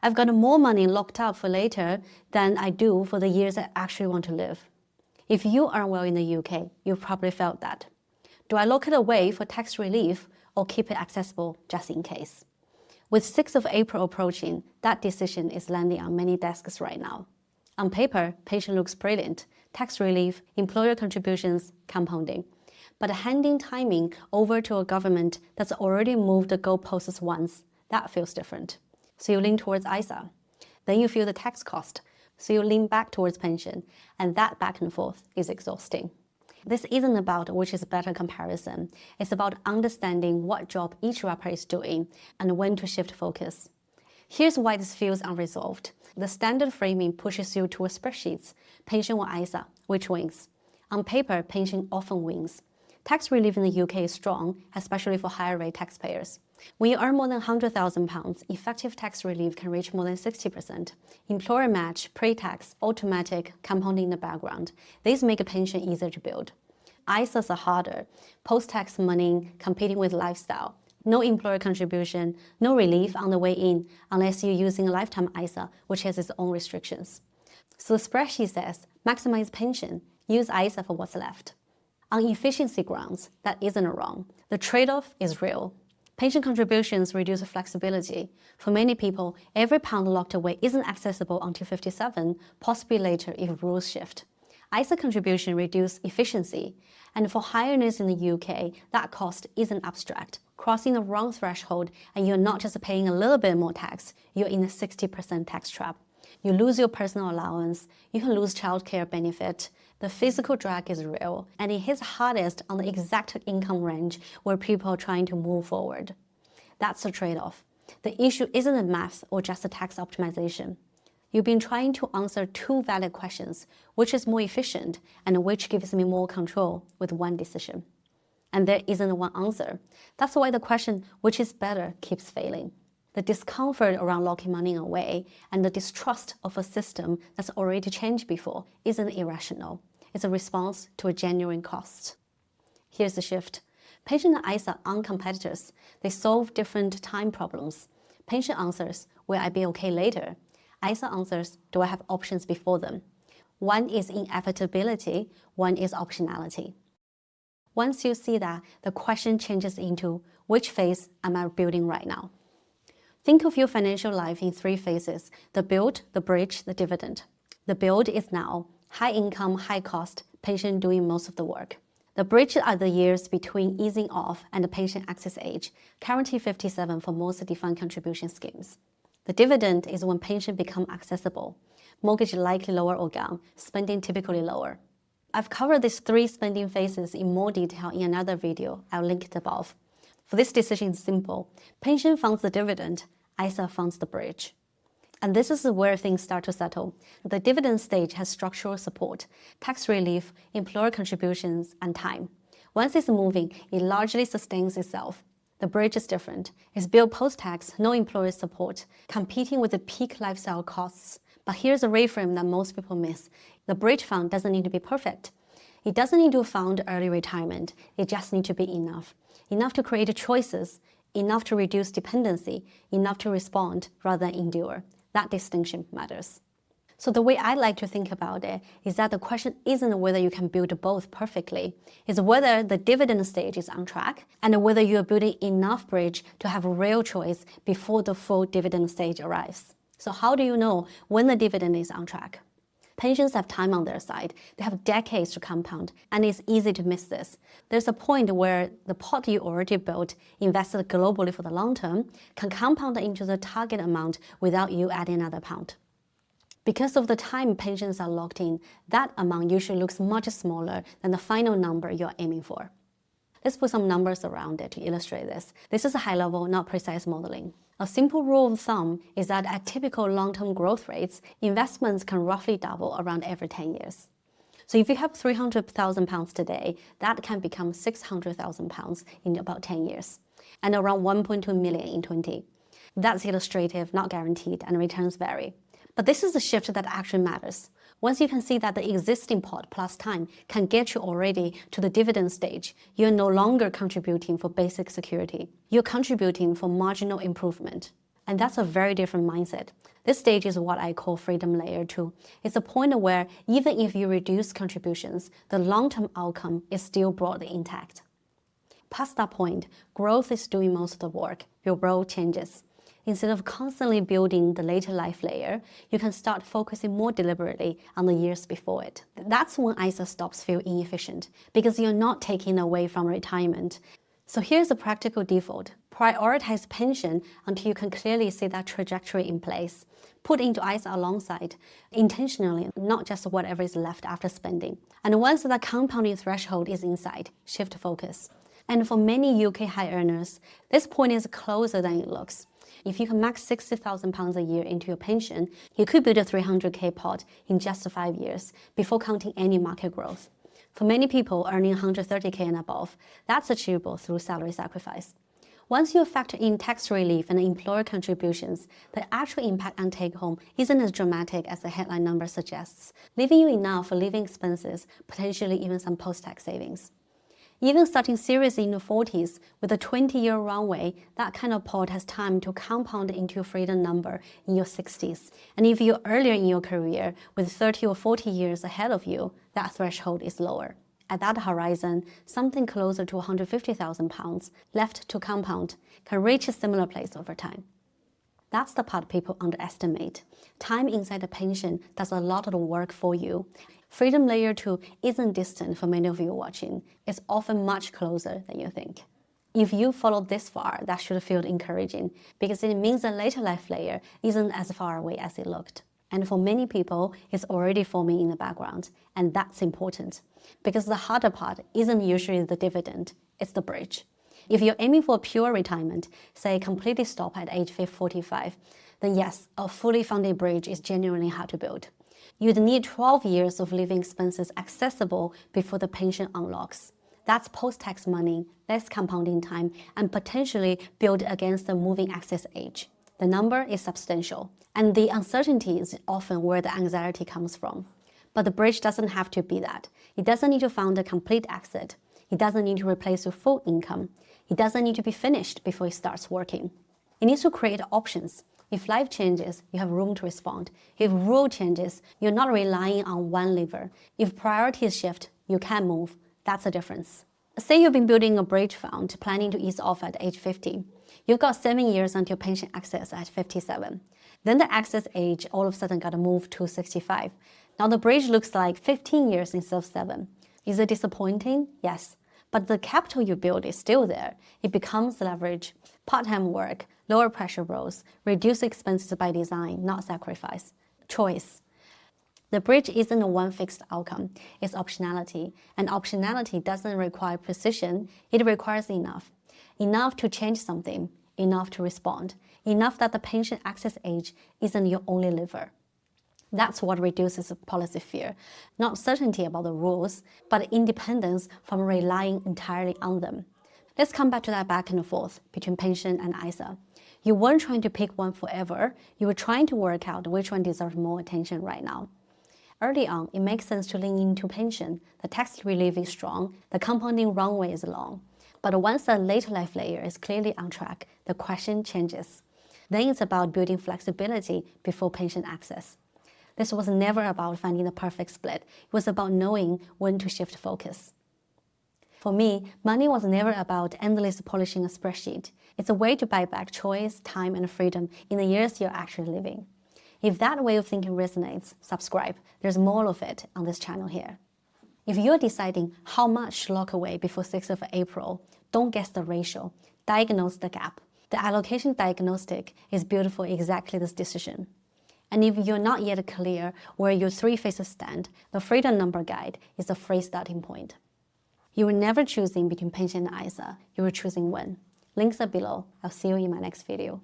I've got more money locked up for later than I do for the years I actually want to live. If you are well in the UK, you've probably felt that. Do I lock it away for tax relief or keep it accessible just in case? With 6th of April approaching, that decision is landing on many desks right now. On paper, pension looks brilliant. Tax relief, employer contributions, compounding. But handing timing over to a government that's already moved the goalposts once, that feels different. So you lean towards ISA. Then you feel the tax cost, so you lean back towards pension, and that back and forth is exhausting. This isn't about which is better comparison. It's about understanding what job each wrapper is doing and when to shift focus. Here's why this feels unresolved. The standard framing pushes you towards spreadsheets, pension or ISA, which wins? On paper, pension often wins. Tax relief in the UK is strong, especially for higher rate taxpayers. When you earn more than £100,000, effective tax relief can reach more than 60%. Employer match, pre-tax, automatic, compounding in the background. These make a pension easier to build. ISAs are harder. Post-tax money competing with lifestyle. No employer contribution, no relief on the way in unless you're using a lifetime ISA, which has its own restrictions. So the spreadsheet says, maximize pension, use ISA for what's left. On efficiency grounds, that isn't wrong. The trade-off is real. Pension contributions reduce flexibility. For many people, every pound locked away isn't accessible until 57, possibly later if rules shift. ISA contribution reduce efficiency, and for high earners in the UK, that cost isn't abstract. Crossing the wrong threshold, and you're not just paying a little bit more tax, you're in a 60% tax trap. You lose your personal allowance, you can lose childcare benefit. The physical drag is real, and it hits hardest on the exact income range where people are trying to move forward. That's the trade-off. The issue isn't the math or just the tax optimization. You've been trying to answer two valid questions, which is more efficient and which gives me more control with one decision. And there isn't one answer. That's why the question, which is better, keeps failing. The discomfort around locking money away and the distrust of a system that's already changed before isn't irrational. It's a response to a genuine cost. Here's the shift. Pension and ISA aren't competitors. They solve different time problems. Pension answers, will I be okay later? ISA answers, do I have options before them? One is inevitability, one is optionality. Once you see that, the question changes into, which phase am I building right now? Think of your financial life in 3 phases: the build, the bridge, the dividend. The build is now, high income, high cost, pension doing most of the work. The bridge are the years between easing off and the pension access age, currently 57 for most defined contribution schemes. The dividend is when pension become accessible. Mortgage likely lower or gone, spending typically lower. I've covered these 3 spending phases in more detail in another video. I'll link it above. For this decision is simple. Pension funds the dividend, ISA funds the bridge. And this is where things start to settle. The dividend stage has structural support, tax relief, employer contributions, and time. Once it's moving, it largely sustains itself. The bridge is different. It's built post-tax, no employer support, competing with the peak lifestyle costs. But here's a reframe that most people miss. The bridge fund doesn't need to be perfect. It doesn't need to fund early retirement. It just needs to be enough. Enough to create choices, enough to reduce dependency, enough to respond rather than endure. That distinction matters. So the way I like to think about it is that the question isn't whether you can build both perfectly. It's whether the dividend stage is on track and whether you are building enough bridge to have a real choice before the full dividend stage arrives. So how do you know when the dividend is on track? Pensions have time on their side. They have decades to compound, and it's easy to miss this. There's a point where the pot you already built, invested globally for the long term, can compound into the target amount without you adding another pound. Because of the time pensions are locked in, that amount usually looks much smaller than the final number you're aiming for. Let's put some numbers around it to illustrate this. This is a high-level, not precise modeling. A simple rule of thumb is that at typical long-term growth rates, investments can roughly double around every 10 years. So if you have £300,000 today, that can become £600,000 in about 10 years, and around 1.2 million in 20. That's illustrative, not guaranteed, and returns vary. But this is the shift that actually matters. Once you can see that the existing pot plus time can get you already to the dividend stage, you're no longer contributing for basic security. You're contributing for marginal improvement. And that's a very different mindset. This stage is what I call freedom layer 2. It's a point where even if you reduce contributions, the long-term outcome is still broadly intact. Past that point, growth is doing most of the work. Your role changes. Instead of constantly building the later life layer, you can start focusing more deliberately on the years before it. That's when ISA stops feeling inefficient, because you're not taking away from retirement. So here's a practical default. Prioritize pension until you can clearly see that trajectory in place. Put into ISA alongside, intentionally, not just whatever is left after spending. And once that compounding threshold is inside, shift focus. And for many UK high earners, this point is closer than it looks. If you can max £60,000 a year into your pension, you could build a 300k pot in just 5 years before counting any market growth. For many people earning 130k and above, that's achievable through salary sacrifice. Once you factor in tax relief and employer contributions, the actual impact on take-home isn't as dramatic as the headline number suggests, leaving you enough for living expenses, potentially even some post-tax savings. Even starting seriously in your 40s, with a 20-year runway, that kind of pot has time to compound into your freedom number in your 60s. And if you're earlier in your career, with 30 or 40 years ahead of you, that threshold is lower. At that horizon, something closer to £150,000 left to compound can reach a similar place over time. That's the part people underestimate. Time inside the pension does a lot of the work for you. Freedom layer 2 isn't distant for many of you watching. It's often much closer than you think. If you followed this far, that should feel encouraging, because it means the later life layer isn't as far away as it looked. And for many people, it's already forming in the background. And that's important, because the harder part isn't usually the dividend, it's the bridge. If you're aiming for a pure retirement, say completely stop at age 45, then yes, a fully funded bridge is genuinely hard to build. You'd need 12 years of living expenses accessible before the pension unlocks. That's post-tax money, less compounding time, and potentially built against the moving access age. The number is substantial, and the uncertainty is often where the anxiety comes from. But the bridge doesn't have to be that. It doesn't need to fund a complete exit. It doesn't need to replace your full income. It doesn't need to be finished before it starts working. It needs to create options. If life changes, you have room to respond. If rule changes, you're not relying on one lever. If priorities shift, you can move. That's the difference. Say you've been building a bridge fund, planning to ease off at age 50. You've got 7 years until pension access at 57. Then the access age all of a sudden got moved to 65. Now the bridge looks like 15 years instead of 7. Is it disappointing? Yes. But the capital you build is still there. It becomes leverage, part-time work, lower pressure roles, reduce expenses by design, not sacrifice. Choice. The bridge isn't a one fixed outcome, it's optionality. And optionality doesn't require precision, it requires enough. Enough to change something, enough to respond, enough that the pension access age isn't your only lever. That's what reduces policy fear. Not certainty about the rules, but independence from relying entirely on them. Let's come back to that back and forth between pension and ISA. You weren't trying to pick one forever, you were trying to work out which one deserves more attention right now. Early on, it makes sense to lean into pension. The tax relief is strong, the compounding runway is long. But once the later life layer is clearly on track, the question changes. Then it's about building flexibility before pension access. This was never about finding the perfect split. It was about knowing when to shift focus. For me, money was never about endlessly polishing a spreadsheet. It's a way to buy back choice, time, and freedom in the years you're actually living. If that way of thinking resonates, subscribe. There's more of it on this channel here. If you're deciding how much to lock away before 6th of April, don't guess the ratio. Diagnose the gap. The allocation diagnostic is built for exactly this decision. And if you're not yet clear where your 3 phases stand, the Freedom Number Guide is a free starting point. You were never choosing between pension and ISA, you were choosing when. Links are below. I'll see you in my next video.